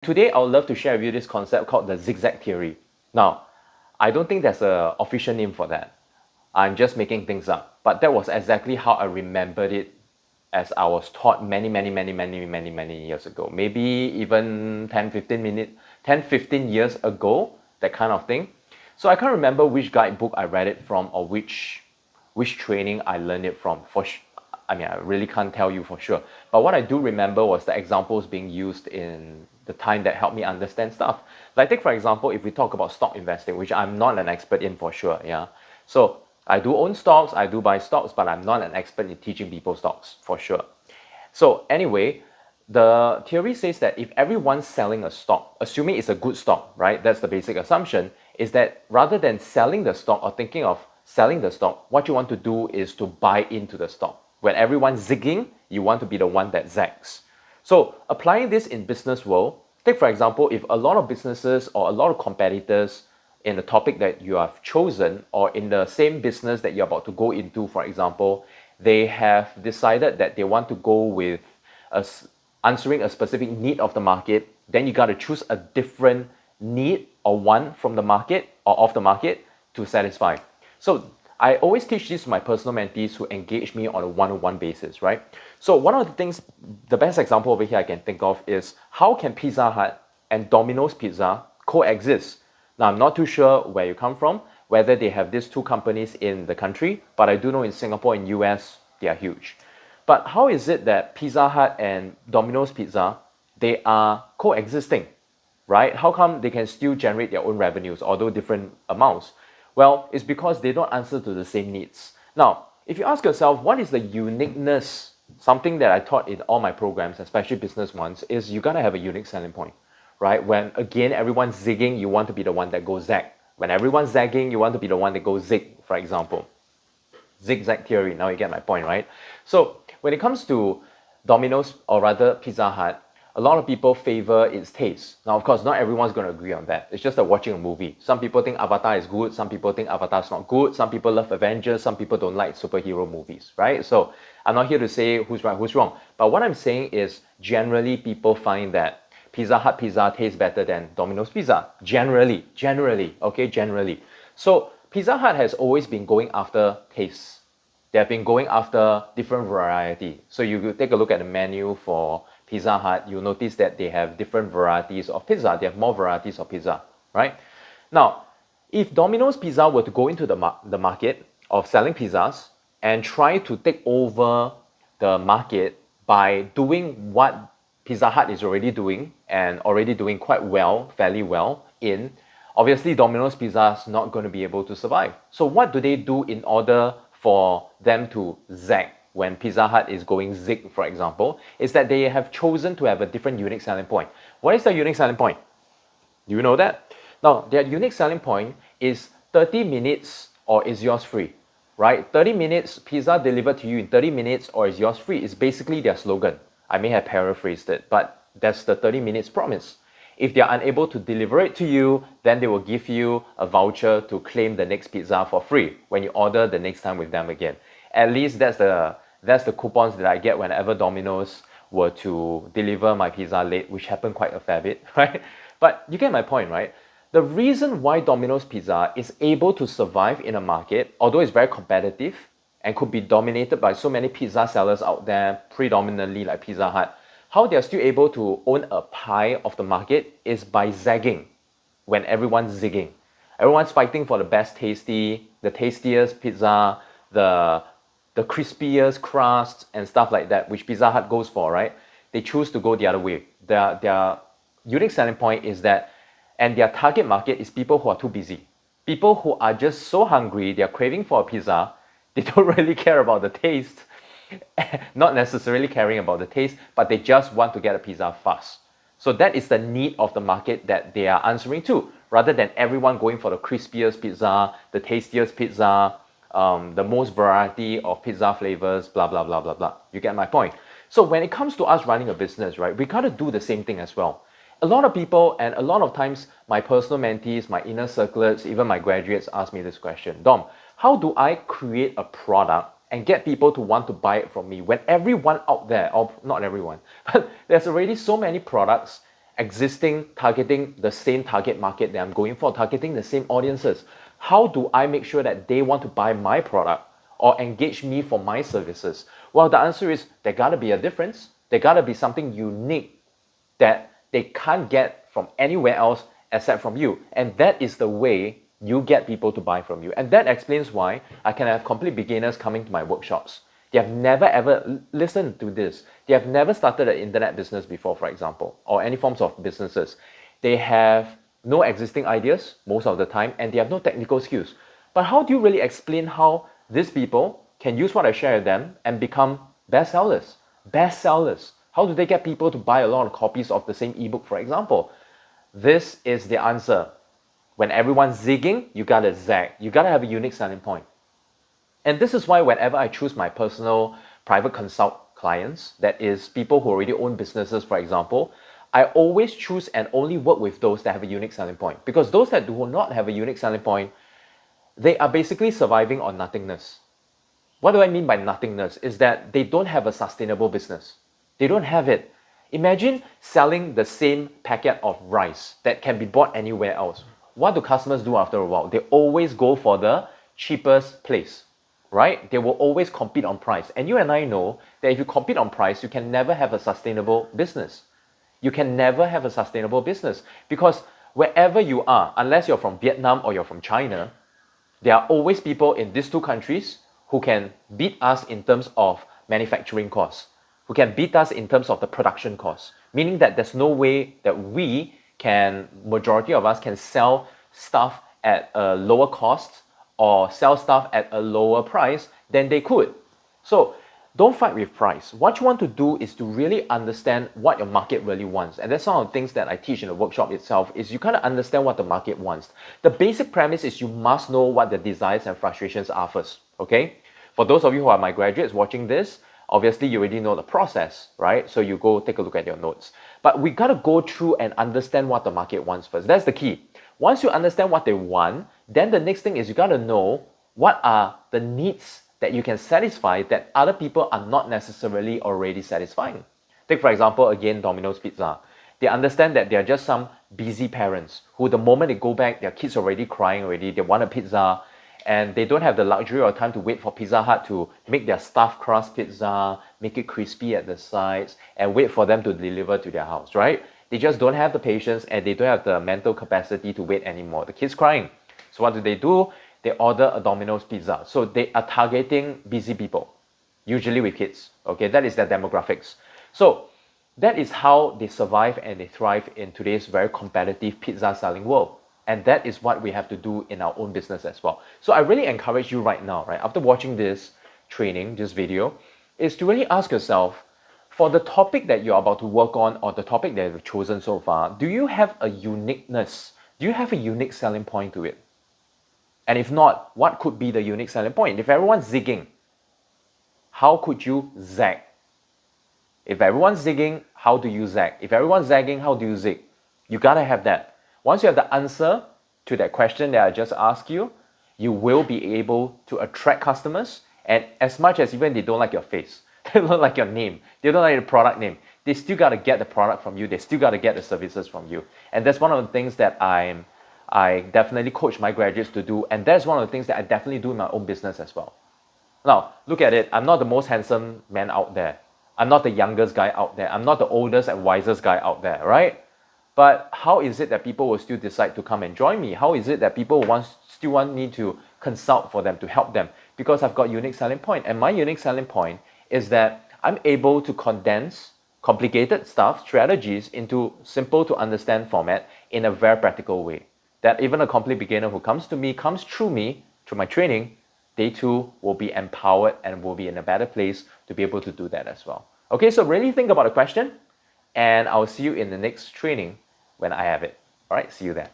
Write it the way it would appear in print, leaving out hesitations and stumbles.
Today, I would love to share with you this concept called the Zig-Zag Theory. Now, I don't think there's an official name for that. I'm just making things up. But that was exactly how I remembered it as I was taught many years ago. Maybe even 10, 15 years ago, that kind of thing. So I can't remember which guidebook I read it from or which training I learned it from. I really can't tell you for sure. But what I do remember was the examples being used in the time that helped me understand stuff. Like take for example, if we talk about stock investing, which I'm not an expert in for sure, yeah. So I do own stocks, I do buy stocks, but I'm not an expert in teaching people stocks for sure. So anyway, the theory says that if everyone's selling a stock, assuming it's a good stock, right? That's the basic assumption, is that rather than selling the stock or thinking of selling the stock, what you want to do is to buy into the stock. When everyone's zigging, you want to be the one that zags. So applying this in business world, take for example, if a lot of businesses or a lot of competitors in the topic that you have chosen or in the same business that you're about to go into, for example, they have decided that they want to go with answering a specific need of the market, then you got to choose a different need or one from the market or of the market to satisfy. So I always teach this to my personal mentees who engage me on a one-on-one basis, right? So one of the things, the best example over here I can think of is how can Pizza Hut and Domino's Pizza coexist? Now, I'm not too sure where you come from, whether they have these two companies in the country, but I do know in Singapore and US, they are huge. But how is it that Pizza Hut and Domino's Pizza, they are coexisting, right? How come they can still generate their own revenues, although different amounts? Well, it's because they don't answer to the same needs. Now, if you ask yourself, what is the uniqueness? Something that I taught in all my programs, especially business ones, is you gotta have a unique selling point, right? When again, everyone's zigging, you want to be the one that goes zag. When everyone's zagging, you want to be the one that goes zig, for example. Zig-Zag Theory, now you get my point, right? So when it comes to Domino's, or rather Pizza Hut, a lot of people favor its taste. Now, of course, not everyone's going to agree on that. It's just like watching a movie. Some people think Avatar is good, some people think Avatar's not good, some people love Avengers, some people don't like superhero movies, right? So I'm not here to say who's right, who's wrong. But what I'm saying is generally people find that Pizza Hut pizza tastes better than Domino's pizza. Generally, okay, generally. So Pizza Hut has always been going after taste. They have been going after different variety. So you take a look at the menu for Pizza Hut, you'll notice that they have different varieties of pizza. They have more varieties of pizza, right? Now, if Domino's Pizza were to go into the market of selling pizzas and try to take over the market by doing what Pizza Hut is already doing and already doing quite well, fairly well in, obviously Domino's Pizza is not going to be able to survive. So what do they do in order for them to zag when Pizza Hut is going zig, for example, is that they have chosen to have a different unique selling point. What is the unique selling point? Do you know that? Now, their unique selling point is 30 minutes or is yours free, right? 30 minutes, pizza delivered to you in 30 minutes or is yours free is basically their slogan. I may have paraphrased it, but that's the 30 minutes promise. If they're unable to deliver it to you, then they will give you a voucher to claim the next pizza for free when you order the next time with them again. At least that's the coupons that I get whenever Domino's were to deliver my pizza late, which happened quite a fair bit, right? But you get my point, right? The reason why Domino's Pizza is able to survive in a market, although it's very competitive and could be dominated by so many pizza sellers out there, predominantly like Pizza Hut, how they're still able to own a pie of the market is by zagging when everyone's zigging. Everyone's fighting for the best the tastiest pizza, the crispiest crust and stuff like that, which Pizza Hut goes for, right? They choose to go the other way. Their unique selling point is that, and their target market is people who are too busy. People who are just so hungry, they're craving for a pizza, they don't really care about the taste, not necessarily caring about the taste, but they just want to get a pizza fast. So that is the need of the market that they are answering to, rather than everyone going for the crispiest pizza, the tastiest pizza, the most variety of pizza flavors, blah, blah, blah, blah, blah. You get my point? So when it comes to us running a business, right, we got to do the same thing as well. A lot of people, and a lot of times, my personal mentees, my inner circlets, even my graduates ask me this question. Dom, how do I create a product and get people to want to buy it from me when everyone out there, or not everyone, but there's already so many products existing, targeting the same target market that I'm going for, targeting the same audiences. How do I make sure that they want to buy my product or engage me for my services? Well, the answer is there gotta be a difference. There gotta be something unique that they can't get from anywhere else except from you. And that is the way you get people to buy from you. And that explains why I can have complete beginners coming to my workshops. They have never ever listened to this. They have never started an internet business before, for example, or any forms of businesses. They have no existing ideas most of the time, and they have no technical skills. But how do you really explain how these people can use what I share with them and become best sellers? Best sellers. How do they get people to buy a lot of copies of the same ebook, for example? This is the answer. When everyone's zigging, you gotta zag. You gotta have a unique selling point. And this is why whenever I choose my personal private consult clients, that is people who already own businesses, for example, I always choose and only work with those that have a unique selling point. Because those that do not have a unique selling point, they are basically surviving on nothingness. What do I mean by nothingness? Is that they don't have a sustainable business. They don't have it. Imagine selling the same packet of rice that can be bought anywhere else. What do customers do after a while? They always go for the cheapest place, right? They will always compete on price. And you and I know that if you compete on price, you can never have a sustainable business. You can never have a sustainable business because wherever you are, unless you're from Vietnam or you're from China, there are always people in these two countries who can beat us in terms of manufacturing costs, who can beat us in terms of the production costs, meaning that there's no way that we can, majority of us can sell stuff at a lower cost or sell stuff at a lower price than they could. So don't fight with price. What you want to do is to really understand what your market really wants. And that's some of the things that I teach in the workshop itself is you kind of understand what the market wants. The basic premise is you must know what the desires and frustrations are first, okay? For those of you who are my graduates watching this, obviously you already know the process, right? So you go take a look at your notes. But we got to go through and understand what the market wants first. That's the key. Once you understand what they want, then the next thing is you got to know what are the needs that you can satisfy that other people are not necessarily already satisfying. Take for example, again, Domino's Pizza. They understand that they are just some busy parents who the moment they go back, their kids are already crying already, they want a pizza, and they don't have the luxury or time to wait for Pizza Hut to make their stuffed crust pizza, make it crispy at the sides, and wait for them to deliver to their house, right? They just don't have the patience and they don't have the mental capacity to wait anymore. The kid's crying. So what do? They order a Domino's pizza. So they are targeting busy people, usually with kids. Okay, that is their demographics. So that is how they survive and they thrive in today's very competitive pizza selling world. And that is what we have to do in our own business as well. So I really encourage you right now, right, after watching this training, this video, is to really ask yourself, for the topic that you're about to work on or the topic that you've chosen so far, do you have a uniqueness? Do you have a unique selling point to it? And if not, what could be the unique selling point? If everyone's zigging, how could you zag? If everyone's zigging, how do you zag? If everyone's zagging, how do you zig? You gotta have that. Once you have the answer to that question that I just asked you, you will be able to attract customers. And as much as even they don't like your face, they don't like your name, they don't like the product name, they still gotta get the product from you, they still gotta get the services from you. And that's one of the things that I definitely coach my graduates to do, and that's one of the things that I definitely do in my own business as well. Now, look at it. I'm not the most handsome man out there. I'm not the youngest guy out there. I'm not the oldest and wisest guy out there, right? But how is it that people will still decide to come and join me? How is it that people still want me to consult for them, to help them? Because I've got unique selling point. And my unique selling point is that I'm able to condense complicated stuff, strategies, into simple to understand format in a very practical way. That even a complete beginner who comes through me, through my training, they too will be empowered and will be in a better place to be able to do that as well. Okay, so really think about the question, and I'll see you in the next training when I have it. All right, see you there.